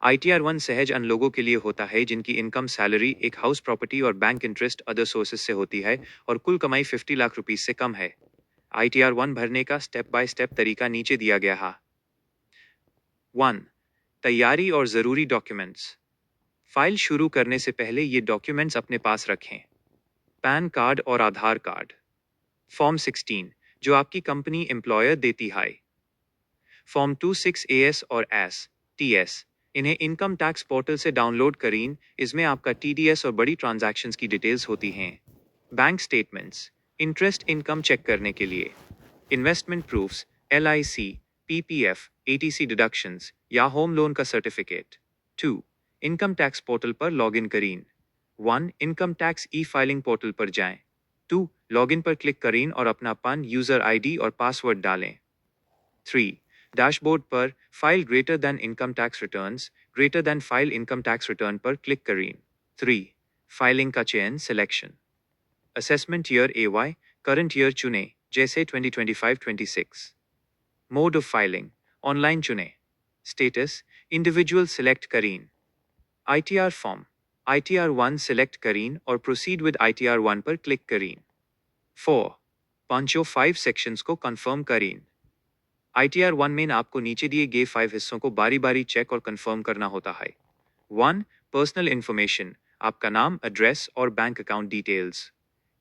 ITR-1 सहज उन लोगों के लिए होता है जिनकी इनकम सैलरी एक हाउस प्रॉपर्टी और बैंक इंटरेस्ट अदर सोर्सेज से होती है और कुल कमाई 50 लाख रुपीस से कम है। ITR-1 भरने का स्टेप बाय स्टेप तरीका नीचे दिया गया है। 1. तैयारी और ज़रूरी डॉक्यूमेंट्स। फाइल शुरू करने से पहले ये डॉक्यूमेंट्स अपने पास रखें। पैन कार्ड और आधार कार्ड। फॉर्म 16 जो आपकी कंपनी एम्प्लॉयर देती है। फॉर्म 26 AS और एस TS इन्हें इनकम टैक्स पोर्टल से डाउनलोड करें। इसमें आपका TDS और बड़ी ट्रांजैक्शंस की डिटेल्स होती हैं। Bank statements, interest income check करने के लिए। Investment proofs, LIC, PPF, ATC deductions या होम लोन का सर्टिफिकेट। 2. इनकम टैक्स पोर्टल पर लॉगिन करें। 1. इनकम टैक्स ई-फाइलिंग पोर्टल पर जाएं। 2. लॉगिन पर क्लिक करें और अपना PAN, यूजर ID और पासवर्ड डालें। 3. डैशबोर्ड पर file greater than income tax returns greater than file income tax return पर क्लिक करें। 3. फाइलिंग का चयन selection. Assessment year AY current year चुनें जैसे 2025-26। मोड ऑफ फाइलिंग ऑनलाइन चुनें। स्टेटस इंडिविजुअल सेलेक्ट करें। ITR फॉर्म ITR-1 सेलेक्ट करें और प्रोसीड विद ITR-1 पर क्लिक करें। 4. पांचों 5 सेक्शंस को कंफर्म करें। ITR-1 में आपको नीचे दिए गए 5 हिस्सों को बारी बारी चेक और कंफर्म करना होता है। 1. पर्सनल इंफॉर्मेशन आपका नाम, एड्रेस और बैंक अकाउंट डिटेल्स।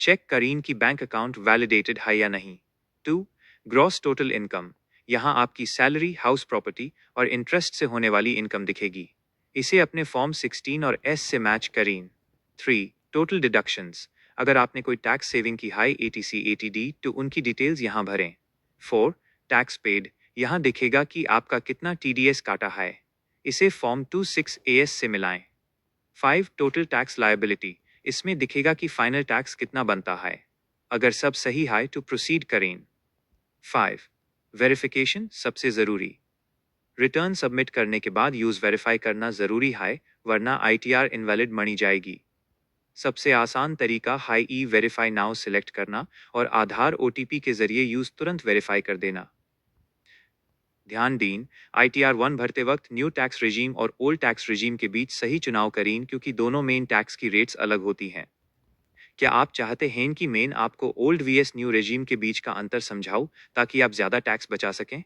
चेक करें कि बैंक अकाउंट वैलिडेटेड है या नहीं। 2. ग्रॉस टोटल इनकम यहाँ आपकी सैलरी, हाउस प्रॉपर्टी और इंटरेस्ट से होने वाली इनकम दिखेगी। इसे अपने फॉर्म 16 और S से मैच करें। 3. टोटल डिडक्शंस अगर आपने कोई टैक्स सेविंग की है ATC ATD तो उनकी डिटेल्स यहाँ भरें। 4. टैक्स पेड यहाँ दिखेगा कि आपका कितना TDS काटा है। इसे फॉर्म 26 AS से मिलाएं। 5. टोटल टैक्स लायबिलिटी इसमें दिखेगा कि फाइनल टैक्स कितना बनता है। अगर सब सही है तो प्रोसीड करें। 5. वेरिफिकेशन सबसे ज़रूरी। रिटर्न सबमिट करने के बाद यूज़ वेरीफाई करना ज़रूरी है वरना ITR इनवैलिड मानी जाएगी। सबसे आसान तरीका है E-वेरीफाई नाउ सिलेक्ट करना और आधार OTP के जरिए यूज़ तुरंत वेरीफाई कर देना। ध्यान दें, ITR-1 भरते वक्त न्यू टैक्स रेजीम और ओल्ड टैक्स रेजीम के बीच सही चुनाव करें क्योंकि दोनों मेन टैक्स की रेट्स अलग होती हैं। क्या आप चाहते हैं कि मैं आपको ओल्ड vs न्यू रेजीम के बीच का अंतर समझाऊं ताकि आप ज़्यादा टैक्स बचा सकें?